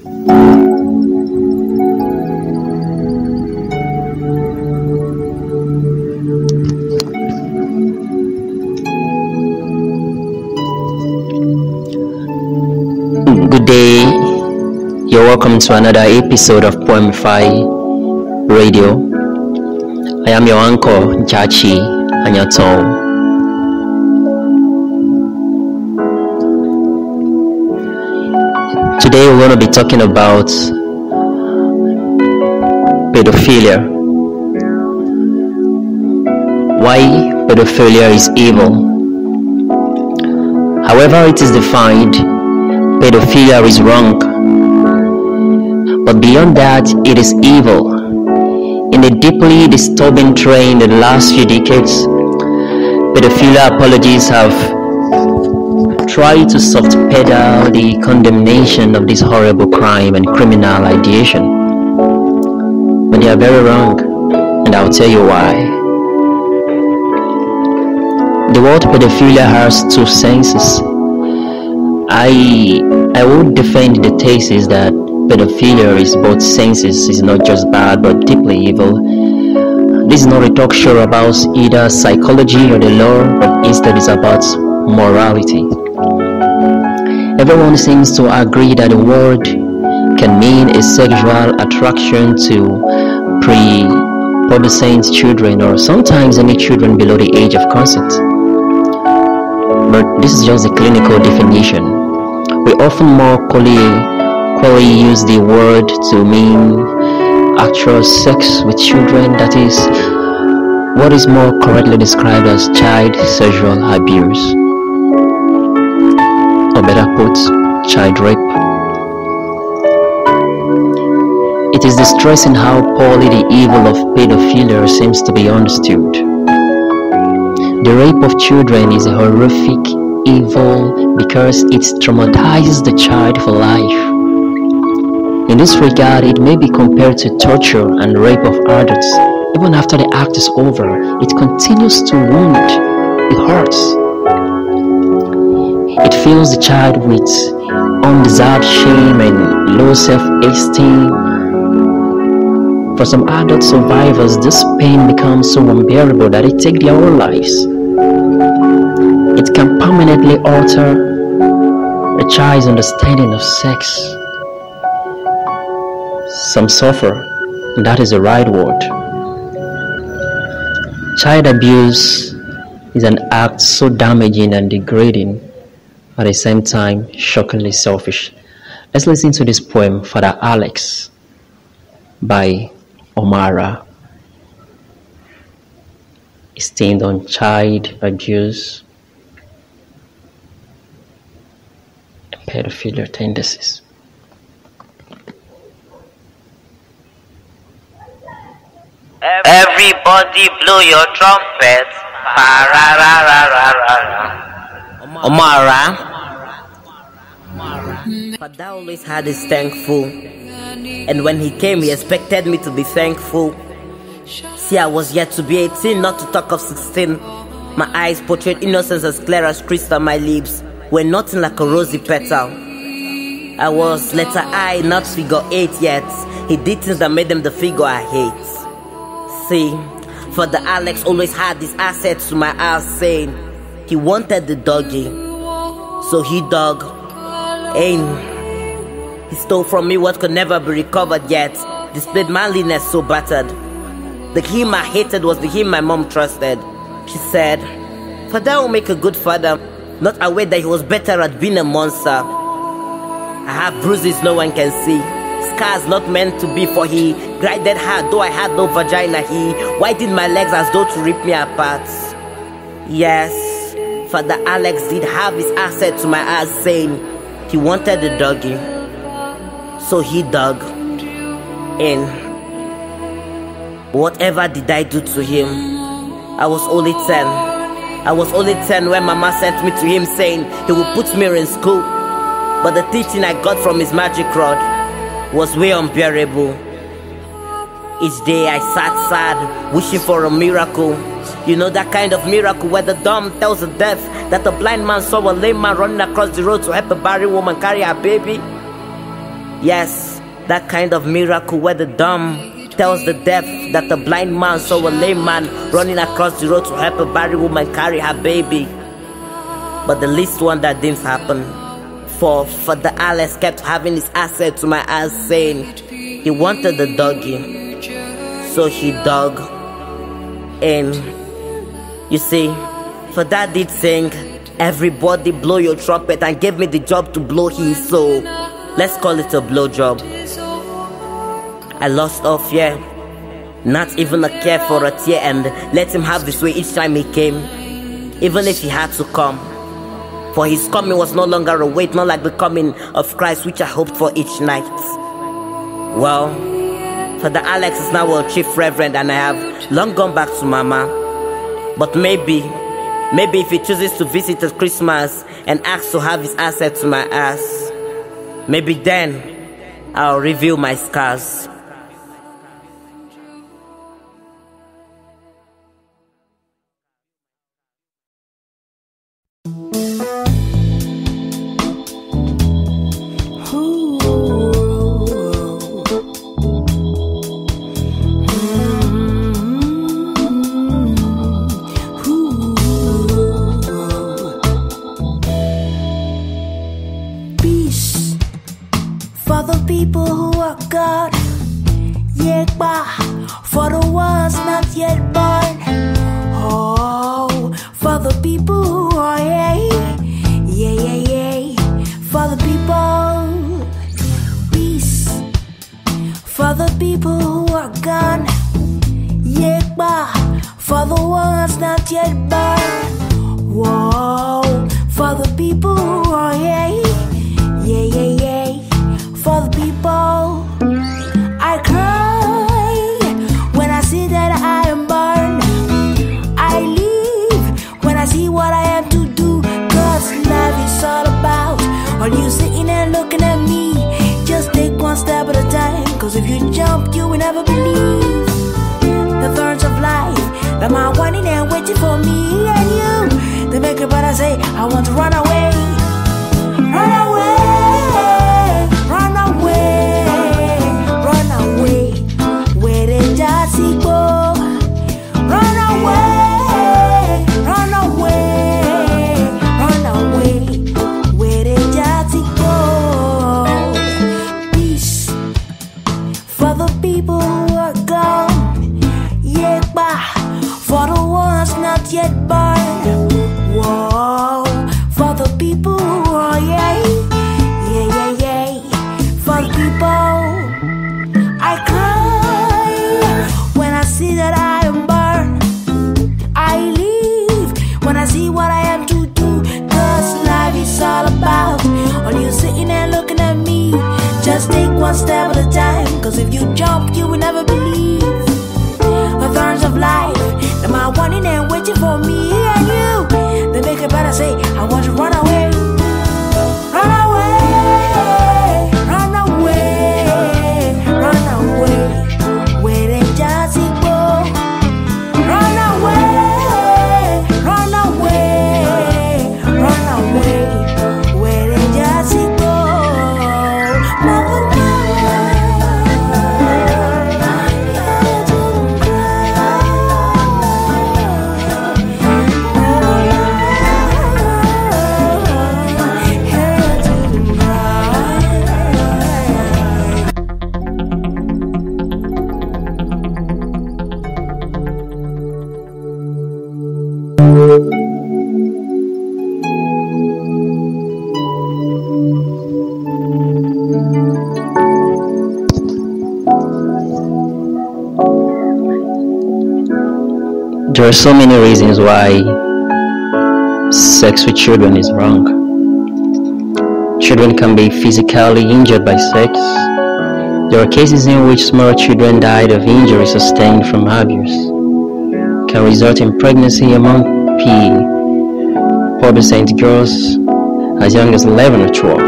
Good day. You're welcome to another episode of Poemify Radio. I am your anchor, Jachi Anyato. Today we're going to be talking about pedophilia. Why pedophilia is evil. However it is defined, pedophilia is wrong. But beyond that, it is evil. In a deeply disturbing trend in the last few decades, pedophilia apologists have tried to soft pedal the condemnation of this horrible crime and criminal ideation. But they are very wrong, and I'll tell you why. The word pedophilia has two senses. I would defend the thesis that pedophilia is both senses, is not just bad but deeply evil. This is not a talk show about either psychology or the law, but instead it's about morality. Everyone seems to agree that the word can mean a sexual attraction to prepubescent children or sometimes any children below the age of consent. But this is just a clinical definition. We often more clearly use the word to mean actual sex with children, that is, what is more correctly described as child sexual abuse. Or better put, child rape. It is distressing how poorly the evil of pedophilia seems to be understood. The rape of children is a horrific evil because it traumatizes the child for life. In this regard, it may be compared to torture and rape of adults. Even after the act is over, it continues to wound. It hurts. It fills the child with undeserved shame and low self-esteem. For some adult survivors, this pain becomes so unbearable that it takes their own lives. It can permanently alter a child's understanding of sex. Some suffer, and that is the right word. Child abuse is an act so damaging and degrading, at the same time shockingly selfish. Let's listen to this poem, Father Alex, by Omara. It's themed on child abuse and pedophilia tendencies. Everybody blow your trumpet. Omara. Father always had his thankful. And when he came, he expected me to be thankful. See, I was yet to be 18, not to talk of 16. My eyes portrayed innocence as clear as crystal. My lips were nothing like a rosy petal. I was letter I, not figure 8 yet. He did things that made them the figure I hate. See, Father Alex always had his assets to my ass, saying he wanted the doggy, so he dug. And he stole from me what could never be recovered yet, displayed manliness so battered. The him I hated was the him my mom trusted. She said, Father will make a good father, not aware that he was better at being a monster. I have bruises no one can see, scars not meant to be, for he grinded hard though I had no vagina. He widened my legs as though to rip me apart. Yes, Father Alex did have his asset to my ass, saying he wanted the doggy, so he dug in. Whatever did I do to him? I was only 10. I was only 10 when Mama sent me to him, saying he would put me in school. But the teaching I got from his magic rod was way unbearable. Each day I sat sad, wishing for a miracle. You know that kind of miracle where the dumb tells the deaf that a blind man saw a lame man running across the road to help a barren woman carry her baby. Yes, that kind of miracle where the dumb tells the deaf that the blind man saw a lame man running across the road to help a barren woman carry her baby. But the least one that didn't happen. For Father Alex kept having his ass said to my ass saying he wanted the doggy. So he dug. And you see, for that did sing, everybody blow your trumpet, and gave me the job to blow his, so let's call it a blow job. I lost all fear, not even a care for a tear, and let him have this way each time he came, even if he had to come. For his coming was no longer a wait, not like the coming of Christ which I hoped for each night. Well, Father Alex is now a chief reverend, and I have long gone back to Mama. But maybe if he chooses to visit at Christmas and asks to have his ass set to my ass, maybe then I'll reveal my scars. For the people who are gone, yeah, for the ones not yet born. Oh, for the people who are yeah. For the people, peace. For the people who are gone, yeah, for the ones not yet born. Whoa, for the people who are yeah. For the people, I cry when I see that I am born. I live when I see what I have to do, 'cause life is all about all you sitting and looking at me. Just take one step at a time, 'cause if you jump you will never believe the thorns of life that my wanting and waiting for me and you. They make it but I say I want to run away. Run away. Where they just go. Run away, run away, run away. Where they just go. Peace for the people who are gone. Yeah, for the ones not yet born. Whoa, for the people who are yeah. For the people, I cry when I see that I am born. I live when I see what I have to do, 'cause life is all about all you sitting and looking at me. Just take one step at a time, 'cause if you jump you will never believe the thorns of life that my wanting and waiting for me and you. They make it better say I want to run away. Run away. There are so many reasons why sex with children is wrong. Children can be physically injured by sex. There are cases in which small children died of injuries sustained from abuse. Can result in pregnancy among adolescent girls as young as 11 or 12.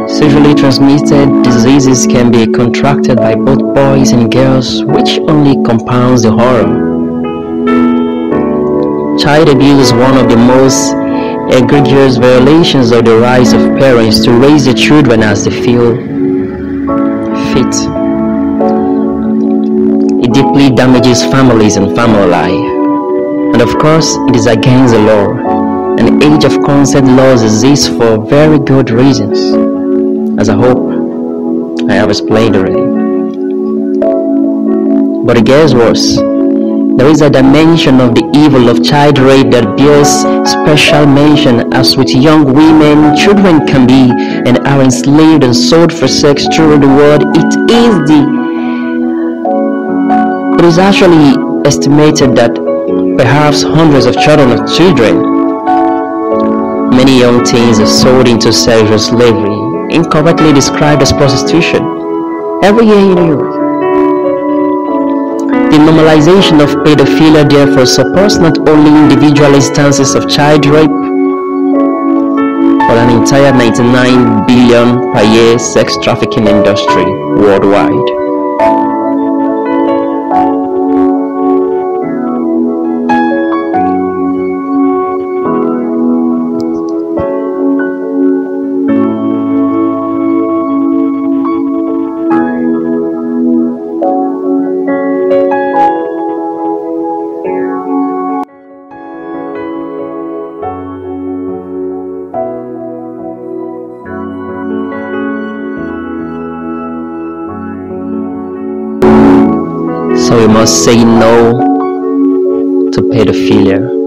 Sexually transmitted diseases can be contracted by both boys and girls, which only compounds the horror. Child abuse is one of the most egregious violations of the rights of parents to raise their children as they feel fit. It deeply damages families and family life. And of course, it is against the law. An age of consent laws exist for very good reasons, as I hope I have explained already. But it gets worse. There is a dimension of the evil of child rape that bears special mention, as with young women, children can be and are enslaved and sold for sex throughout the world. It is actually estimated that perhaps hundreds of children, many young teens are sold into sexual slavery, incorrectly described as prostitution, every year in Europe. The normalization of pedophilia therefore supports not only individual instances of child rape, but an entire 99 billion per year sex trafficking industry worldwide. So we must say no to pedophilia.